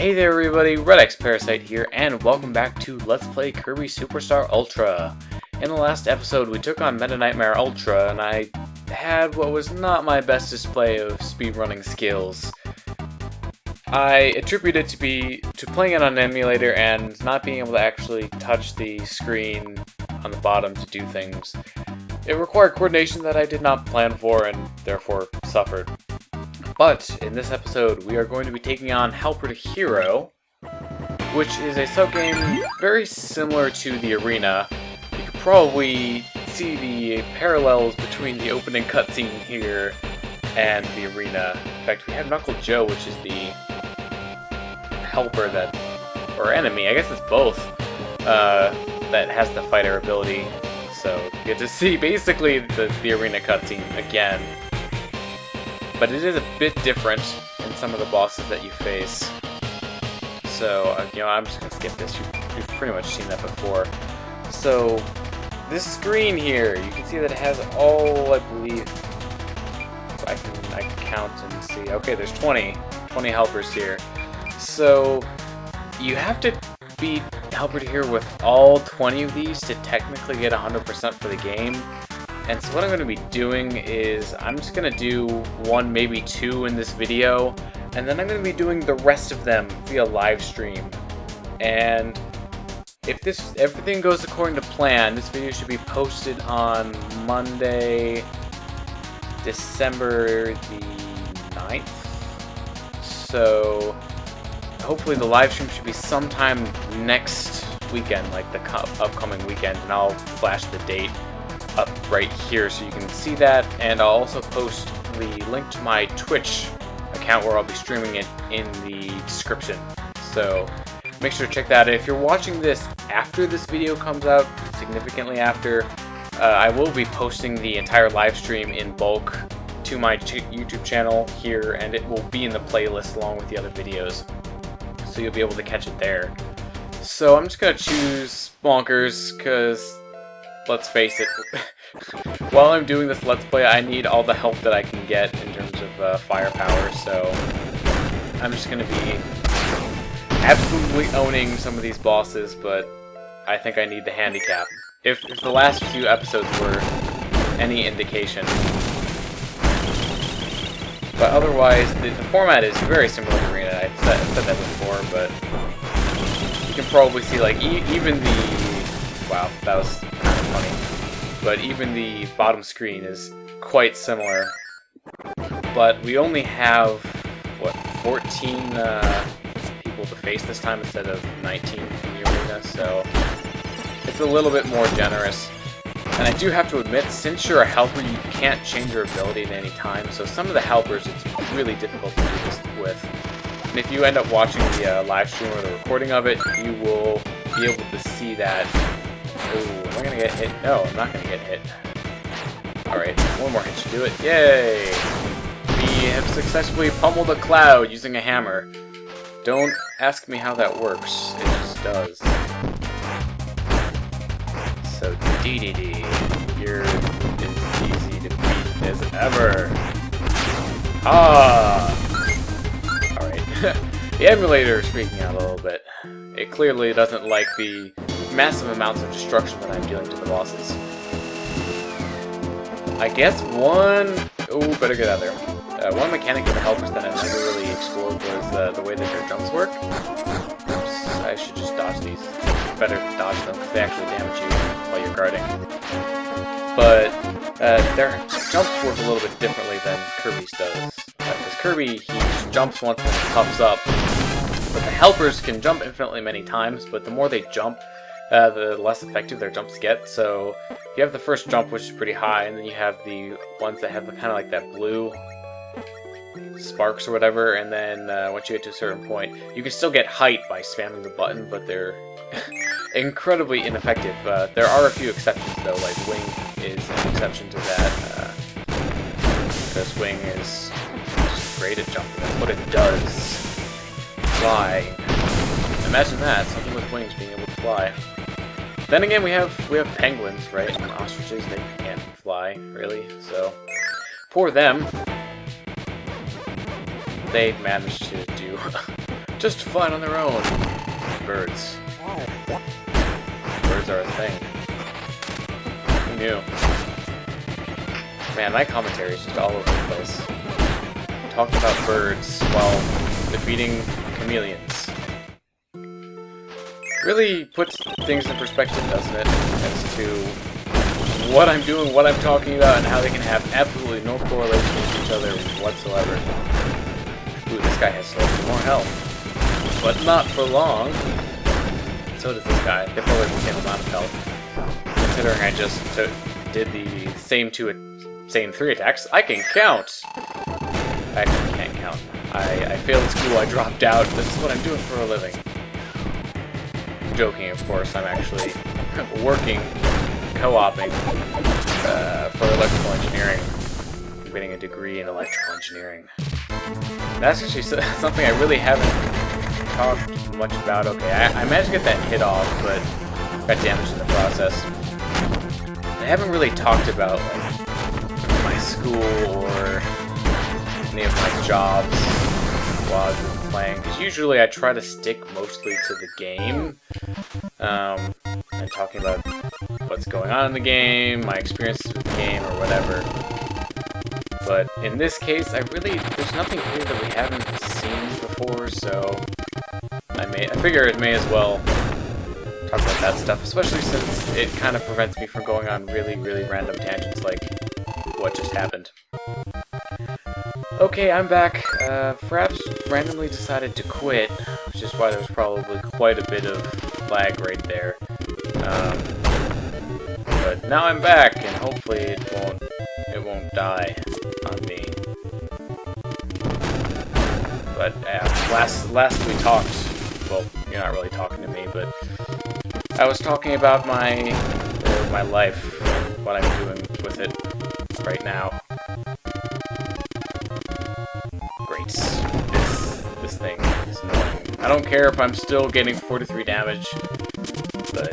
Hey there everybody, redxparasite here, and welcome back to Let's Play Kirby Superstar Ultra. In the last episode, we took on Meta Nightmare Ultra, and I had what was not my best display of speedrunning skills. I attribute it to playing it on an emulator and not being able to actually touch the screen on the bottom to do things. It required coordination that I did not plan for and therefore suffered. But in this episode, we are going to be taking on Helper to Hero, which is a subgame very similar to the arena. You can probably see the parallels between the opening cutscene here and the arena. In fact, we have Knuckle Joe, which is the helper that, or enemy, I guess it's both, that has the fighter ability. So you get to see basically the arena cutscene again. But it is a bit different in some of the bosses that you face. So, I'm just going to skip this. You've pretty much seen that before. So, this screen here, you can see that it has all, I believe, so I can count and see. Okay, there's 20 helpers here. So, you have to beat Helper to Hero with all 20 of these to technically get 100% for the game. And so what I'm going to be doing is I'm just going to do one, maybe two in this video, and then I'm going to be doing the rest of them via live stream. And if everything goes according to plan, this video should be posted on Monday, December the 9th. So hopefully the live stream should be sometime next weekend, like the upcoming weekend, and I'll flash the date up right here so you can see that, and I'll also post the link to my Twitch account where I'll be streaming it in the description. So make sure to check that out. If you're watching this after this video comes out, significantly after, I will be posting the entire live stream in bulk to my YouTube channel here, and it will be in the playlist along with the other videos, so you'll be able to catch it there. So I'm just gonna choose Bonkers because, let's face it, while I'm doing this Let's Play, I need all the help that I can get in terms of firepower, so I'm just going to be absolutely owning some of these bosses, but I think I need the handicap. If the last few episodes were any indication. But otherwise, the format is very similar to Arena. I've said that before, but you can probably see, like, even the... Wow, that was kind of funny. But even the bottom screen is quite similar. But we only have, what, 14 people to face this time instead of 19 in the arena, so it's a little bit more generous. And I do have to admit, since you're a helper, you can't change your ability at any time, so some of the helpers it's really difficult to do this with. And if you end up watching the live stream or the recording of it, you will be able to see that. Ooh, am I gonna get hit? No, I'm not gonna get hit. Alright, one more hit should do it. Yay! We have successfully pummeled a cloud using a hammer. Don't ask me how that works. It just does. So, DDD. You're as easy to beat as ever. Ah! Alright. The emulator is freaking out a little bit. It clearly doesn't like the massive amounts of destruction that I'm dealing to the bosses. I guess one... Oh, better get out of there. One mechanic of the helpers that I never really explored was the way that their jumps work. Oops, I should just dodge these. Better dodge them because they actually damage you while you're guarding. But their jumps work a little bit differently than Kirby's does. Because Kirby, he jumps once and puffs up. But the helpers can jump infinitely many times, but the more they jump, the less effective their jumps get. So you have the first jump, which is pretty high, and then you have the ones that have kind of like that blue sparks or whatever, and then once you get to a certain point, you can still get height by spamming the button, but they're incredibly ineffective. There are a few exceptions though, like Wing is an exception to that, because Wing is just great at jumping. That's what it does. Fly. Imagine that, something with wings being able to fly. Then again, we have penguins, right? And ostriches, they can't fly, really, so poor them. They managed to do just fine on their own. Birds. Birds are a thing. Who knew? Man, my commentary is just all over the place. Talking about birds while defeating chameleons. Really puts things in perspective, doesn't it? As to what I'm doing, what I'm talking about, and how they can have absolutely no correlation with each other whatsoever. Ooh, this guy has slightly more health. But not for long. So does this guy. They're probably the same amount of health. Considering I just did the same 3 attacks, I can count! I actually can't count. I failed school, I dropped out. This is what I'm doing for a living. Joking, of course. I'm actually working, co-oping for electrical engineering. I'm getting a degree in electrical engineering. That's actually something I really haven't talked much about. Okay, I managed to get that hit off, but got damaged in the process. I haven't really talked about like, my school or any of my jobs while I've been playing, because usually I try to stick mostly to the game, and talking about what's going on in the game, my experiences with the game, or whatever. But in this case, there's nothing here that we haven't seen before, so I figure it may as well talk about that stuff, especially since it kind of prevents me from going on really, really random tangents like what just happened. Okay, I'm back. Perhaps randomly decided to quit, which is why there was probably quite a bit of lag right there. But now I'm back, and hopefully it won't die on me. But last we talked, well, you're not really talking to me, but I was talking about my life, what I'm doing with it right now. Great. This thing is annoying. I don't care if I'm still getting 43 damage, but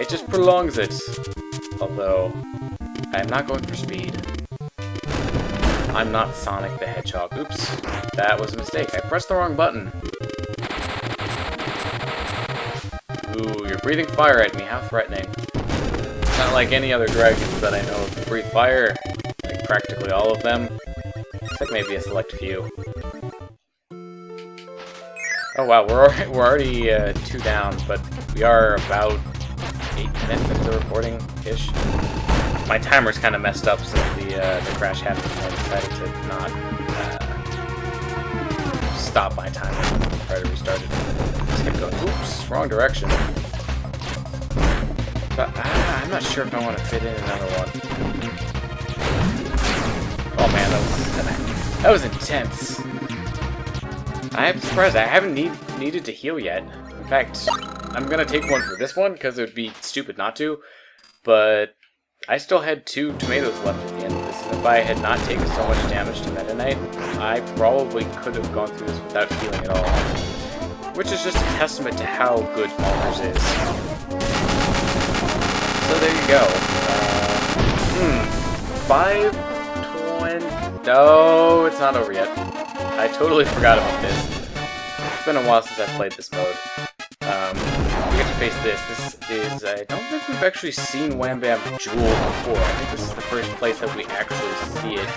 it just prolongs it. Although, I'm not going for speed. I'm not Sonic the Hedgehog. Oops, that was a mistake. I pressed the wrong button. Ooh, you're breathing fire at me. How threatening. It's not like any other dragons that I know of breathe fire. Like practically all of them. Except maybe a select few. Oh wow, we're already 2 down, but we are about 8 minutes into the recording-ish. My timer's kind of messed up since the crash happened, and I decided to not stop my timer and try to restart it. Just kept going, oops, wrong direction. But I'm not sure if I want to fit in another one. Oh man, that was intense. I am surprised I haven't needed to heal yet. In fact, I'm gonna take one for this one because it would be stupid not to. But I still had 2 tomatoes left at the end of this, and if I had not taken so much damage to Meta Knight, I probably could have gone through this without healing at all. Which is just a testament to how good Malmers is. So there you go. 5:20. No, it's not over yet. I totally forgot about this. It's been a while since I've played this mode. We get to face this. This is, I don't think we've actually seen Wham Bam Jewel before. I think this is the first place that we actually see it.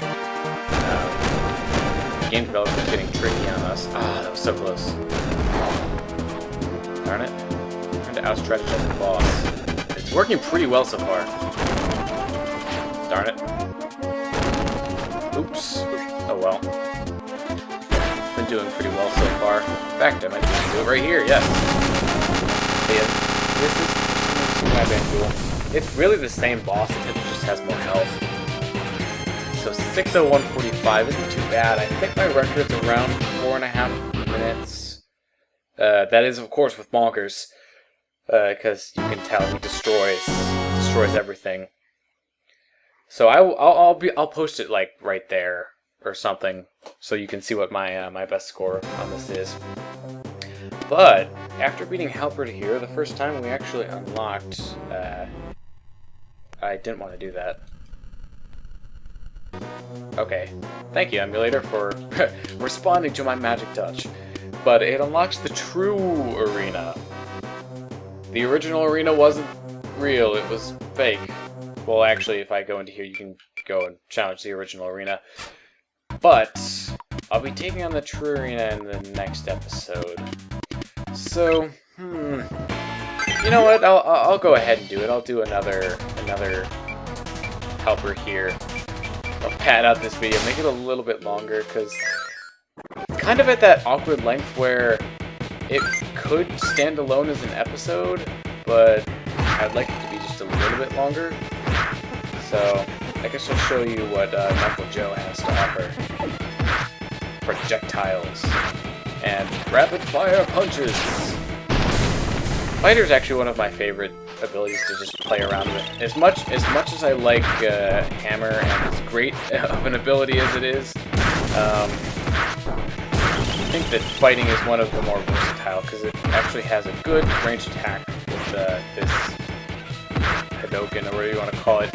The game developer's getting tricky on us. Ah, that was so close. Darn it. I'm trying to out-strategize the boss. It's working pretty well so far. Darn it. Oops. Oh well. Been doing pretty well so far. In fact, I might just do it right here, yes. This is my band duel. It's really the same boss, except it just has more health. So 6:01:45 isn't too bad. I think my record's around 4.5 minutes. That is, of course, with Monkers, because you can tell he destroys everything. So I'll post it like right there or something, so you can see what my my best score on this is. But after beating Halpert here, the first time we actually unlocked, I didn't want to do that. Okay, thank you, emulator, for responding to my magic touch. but it unlocks the true arena. The original arena wasn't real, it was fake. Well, actually, if I go into here, you can go and challenge the original arena. But I'll be taking on the true arena in the next episode. So, you know what? I'll go ahead and do it. I'll do another helper here. I'll pad out this video, make it a little bit longer, because it's kind of at that awkward length where it could stand alone as an episode, but I'd like it to be just a little bit longer. So I guess I'll show you what Knuckle Joe has to offer. Projectiles and rapid fire punches. Fighter is actually one of my favorite abilities to just play around with. As much as I like Hammer and as great of an ability as it is, I think that fighting is one of the more versatile because it actually has a good ranged attack with this Hadoken or whatever you want to call it.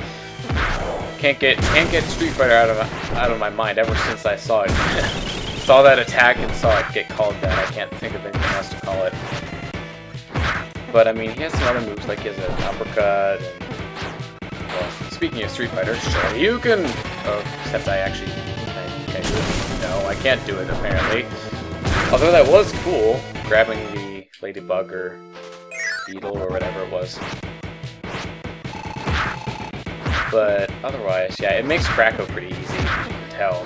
Can't get Street Fighter out of my mind ever since I saw it. Saw that attack and saw it get called that. I can't think of anything else to call it. But I mean, he has some other moves, like he has an uppercut, and, well, speaking of Street Fighter, Shoryuken! Oh, except I do it. No, I can't do it, apparently. Although that was cool, grabbing the ladybug or beetle or whatever it was. But otherwise, yeah, it makes Kracko pretty easy, you can tell.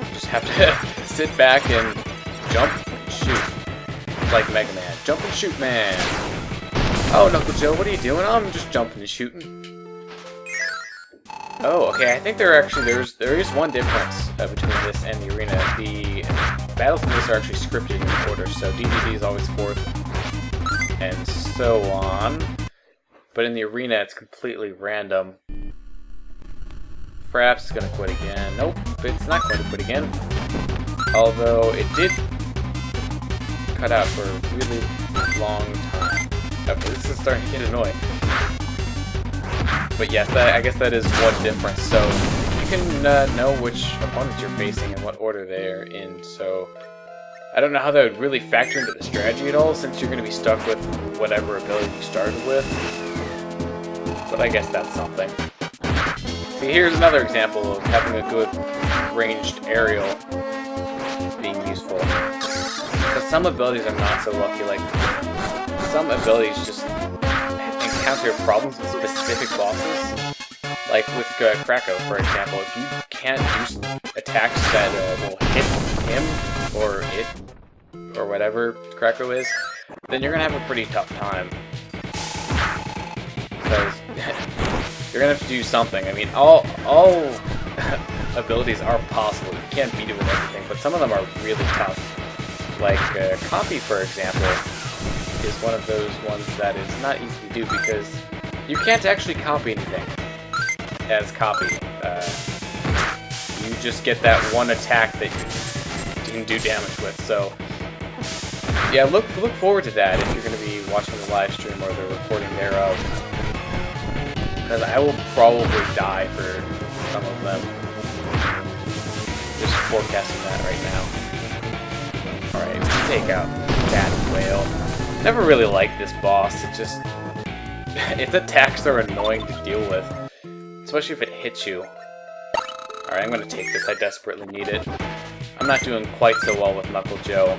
You just have to sit back and jump and shoot. Like Mega Man. Jump and shoot, man! Oh, Knuckle Joe, what are you doing? I'm just jumping and shooting. Oh, okay, I think there is one difference between this and the arena. The battles in this are actually scripted in order, so DDD is always 4th, and so on. But in the arena, it's completely random. Fraps is gonna quit again. Nope, it's not going to quit again. Although, it did cut out for a really long time. Okay, this is starting to get annoying. But yes, I guess that is one difference. So you can know which opponents you're facing and what order they're in. So I don't know how that would really factor into the strategy at all, since you're going to be stuck with whatever ability you started with. But I guess that's something. See, here's another example of having a good ranged aerial being useful. Because some abilities are not so lucky, like, some abilities just encounter problems with specific bosses. Like with Kracko, for example, if you can't use attacks that will hit him, or it, or whatever Kracko is, then you're going to have a pretty tough time. Because you're going to have to do something. I mean, all abilities are possible. You can't beat it with everything, but some of them are really tough. Like Copy, for example, is one of those ones that is not easy to do because you can't actually copy anything as Copy. You just get that one attack that you can do damage with. So yeah, look forward to that if you're going to be watching the live stream or the recording thereof. Because I will probably die for some of them. Just forecasting that right now. Alright, take out that whale. Never really liked this boss. Its attacks are annoying to deal with. Especially if it hits you. Alright, I'm gonna take this. I desperately need it. I'm not doing quite so well with Knuckle Joe.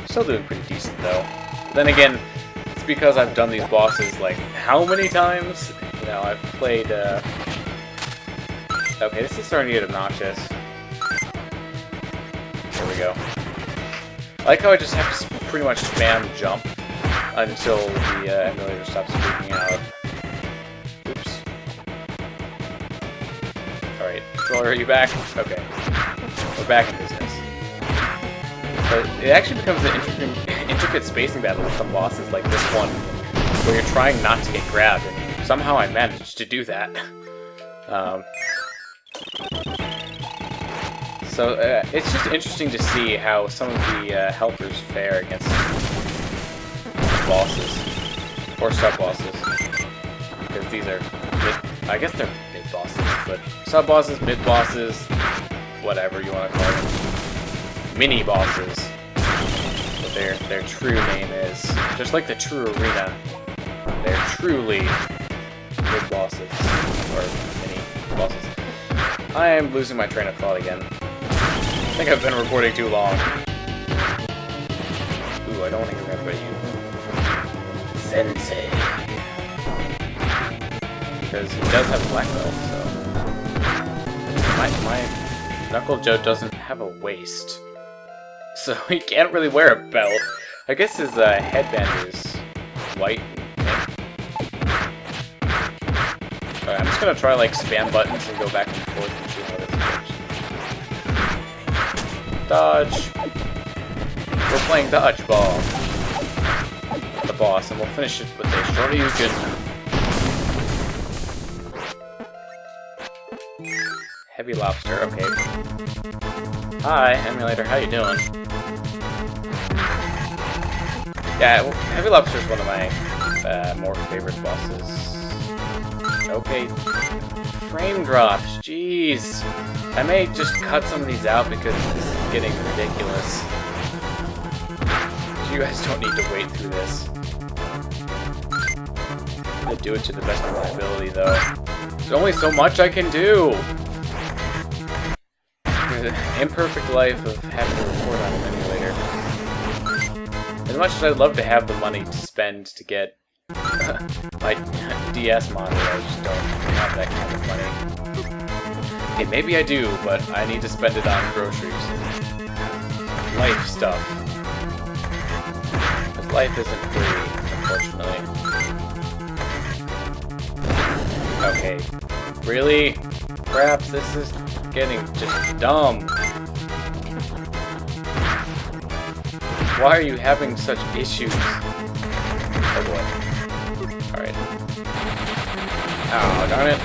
Still doing pretty decent though. But then again, it's because I've done these bosses like how many times? You know, I've played okay, this is starting to get obnoxious. There we go. I like how I just have to pretty much spam jump until the emulator stops freaking out. Oops. Alright, controller, are you back? Okay. We're back in business. So it actually becomes an intricate spacing battle with some bosses like this one, where you're trying not to get grabbed, and somehow I managed to do that. So it's just interesting to see how some of the helpers fare against bosses, or sub-bosses, because these are I guess they're mid-bosses, but sub-bosses, mid-bosses, whatever you want to call them. Mini bosses. What their true name is. Just like the true arena. They're truly big bosses. Or mini bosses. I am losing my train of thought again. I think I've been recording too long. Ooh, I don't want to get rid of you. Sensei. Because he does have a black belt, so... My Knuckle Joe doesn't have a waist. So he can't really wear a belt. I guess his headband is white. Alright, I'm just gonna try like spam buttons and go back and forth and see how this works. Dodge! We're playing dodgeball. The boss, and we'll finish it with a Shoryuken. Heavy lobster, okay. Hi, emulator, how you doing? Yeah, well, heavy lobster is one of my more favorite bosses. Okay, frame drops, jeez. I may just cut some of these out because this is getting ridiculous. You guys don't need to wait through this. I'm gonna do it to the best of my ability, though. There's only so much I can do! The imperfect life of having to record on an emulator. As much as I'd love to have the money to spend to get my DS monitor, I just don't have that kind of money. Okay, maybe I do, but I need to spend it on groceries and life stuff. Because life isn't free, unfortunately. Okay. Really? Perhaps this is getting just dumb. Why are you having such issues? Oh boy. Alright. Oh, darn it.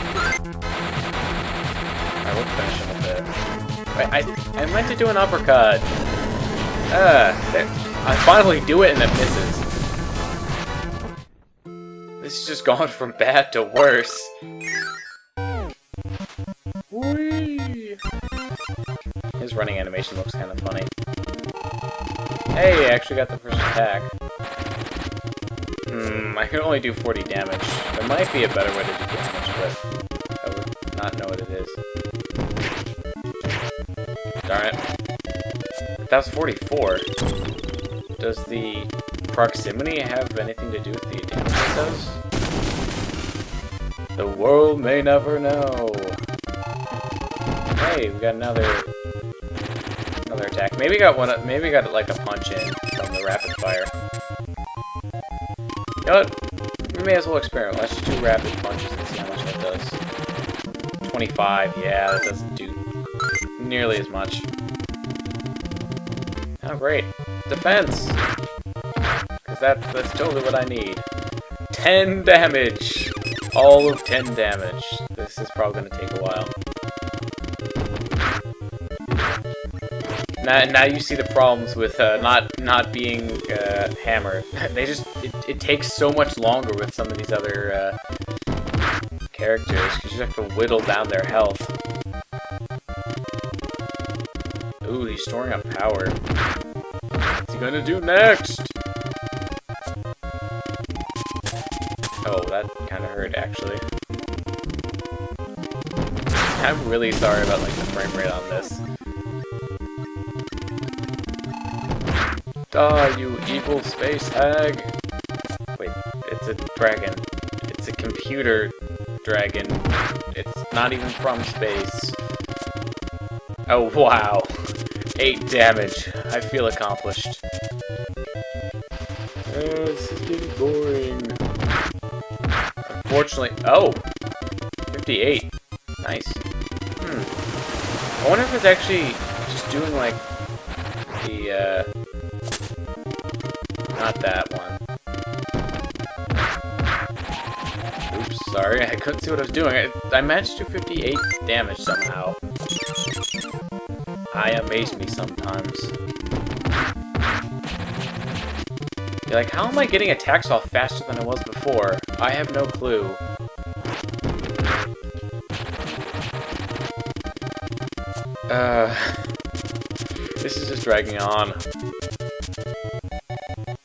Alright, we'll finish him with it. Wait, I meant to do an uppercut. I finally do it and it misses. This has just gone from bad to worse. Whee! His running animation looks kind of funny. Hey, I actually got the first attack. I can only do 40 damage. There might be a better way to do damage, but I would not know what it is. Darn it. That was 44. Does the proximity have anything to do with the damage it does? The world may never know. Hey, we got another attack. Maybe got one. Maybe got like a punch in from the rapid fire. You know what? We may as well experiment. Let's just do rapid punches and see how much that does. 25. Yeah, that doesn't do nearly as much. Oh, great. Defense! Because that's totally what I need. 10 damage! All of 10 damage. This is probably going to take a while. Now you see the problems with not being hammered. They just it takes so much longer with some of these other characters because you have to whittle down their health. Ooh, he's storing up power. What's he gonna do next? Oh, that kind of hurt actually. I'm really sorry about like the frame rate on this. Die, you evil space hag! Wait, it's a dragon. It's a computer dragon. It's not even from space. Oh, wow. 8 damage. I feel accomplished. This is getting boring. Unfortunately... Oh! 58. Nice. I wonder if it's actually just doing, like, the, not that one. Oops, sorry, I couldn't see what I was doing. I managed to do 58 damage somehow. I amaze me sometimes. You're like, how am I getting attacks off faster than I was before? I have no clue. This is just dragging on.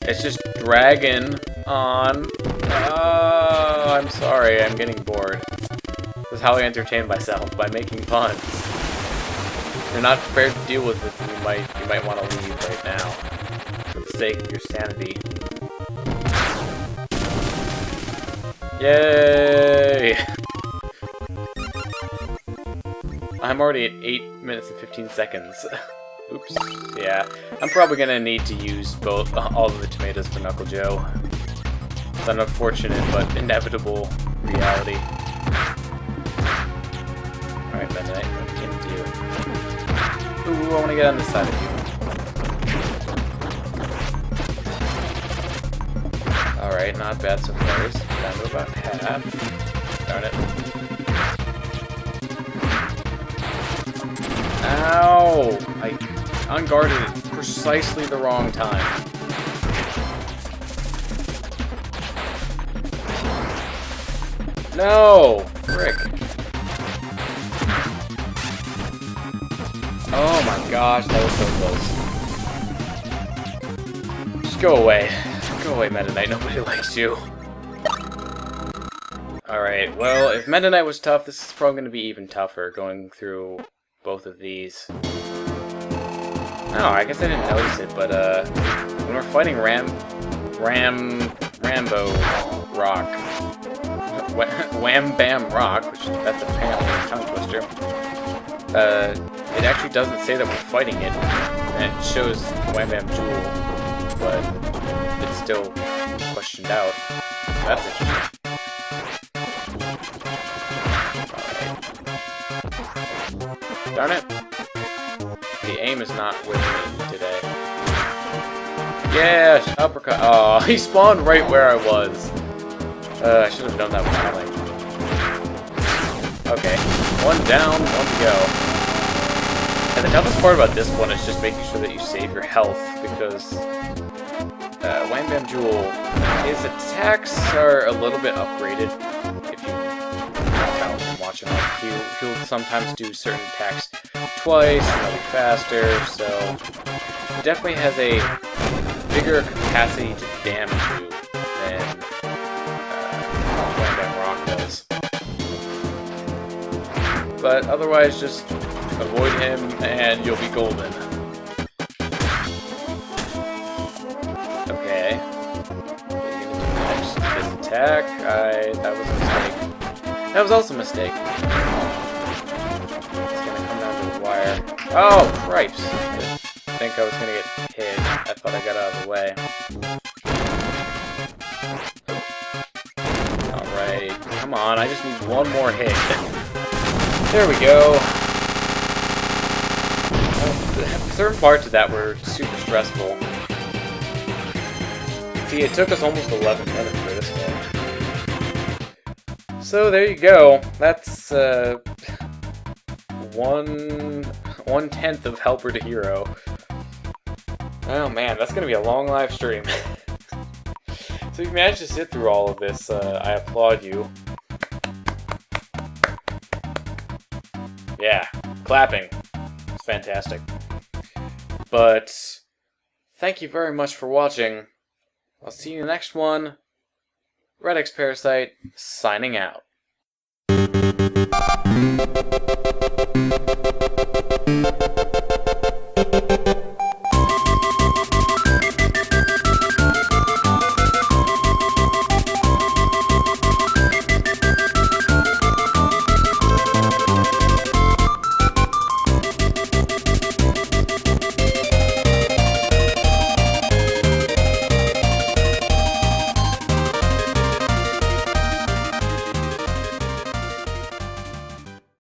It's just dragging on. I'm sorry, I'm getting bored. This is how I entertain myself, by making puns. If you're not prepared to deal with it, then you might want to leave right now. For the sake of your sanity. Yay! I'm already at 8 minutes and 15 seconds. Oops. Yeah, I'm probably gonna need to use all of the tomatoes for Knuckle Joe. It's an unfortunate but inevitable reality. Alright, Meta Knight, what can you do? Ooh, I want to get on this side of you. Alright, not bad so far. Down to about half. Darn it. Ow! I unguarded at precisely the wrong time. No! Frick. Oh my gosh, that was so close. Just go away. Go away, Meta Knight. Nobody likes you. Alright, well, if Meta Knight was tough, this is probably going to be even tougher, going through both of these. Oh, I guess I didn't notice it, but when we're fighting Rambo Rock, Wham Bam Rock, which that's apparently a tongue twister, it actually doesn't say that we're fighting it, and it shows Wham Bam Jewel, but it's still questioned out. That's interesting. Darn it. The aim is not with me today. Yeah, uppercut. Oh, he spawned right where I was. I should have done that one early. Okay, one down, one to go. And the toughest part about this one is just making sure that you save your health, because Wham Bam Jewel, his attacks are a little bit upgraded. If you watch him, he'll sometimes do certain attacks twice, and they'll be faster, so he definitely has a bigger capacity to damage you than Wham Bam Rock does. But otherwise, just avoid him and you'll be golden. Okay. What are you gonna do next? This attack? That was a mistake. That was also a mistake. Oh, cripes! I didn't think I was gonna get hit. I thought I got out of the way. Alright, come on, I just need one more hit. There we go. Certain parts of that were super stressful. See, it took us almost 11 minutes for this one. So there you go. That's, 1/10 of Helper to Hero. Oh man, that's gonna be a long live stream. So if you managed to sit through all of this, I applaud you. Yeah, clapping. It's fantastic. But thank you very much for watching. I'll see you in the next one. redxparasite signing out.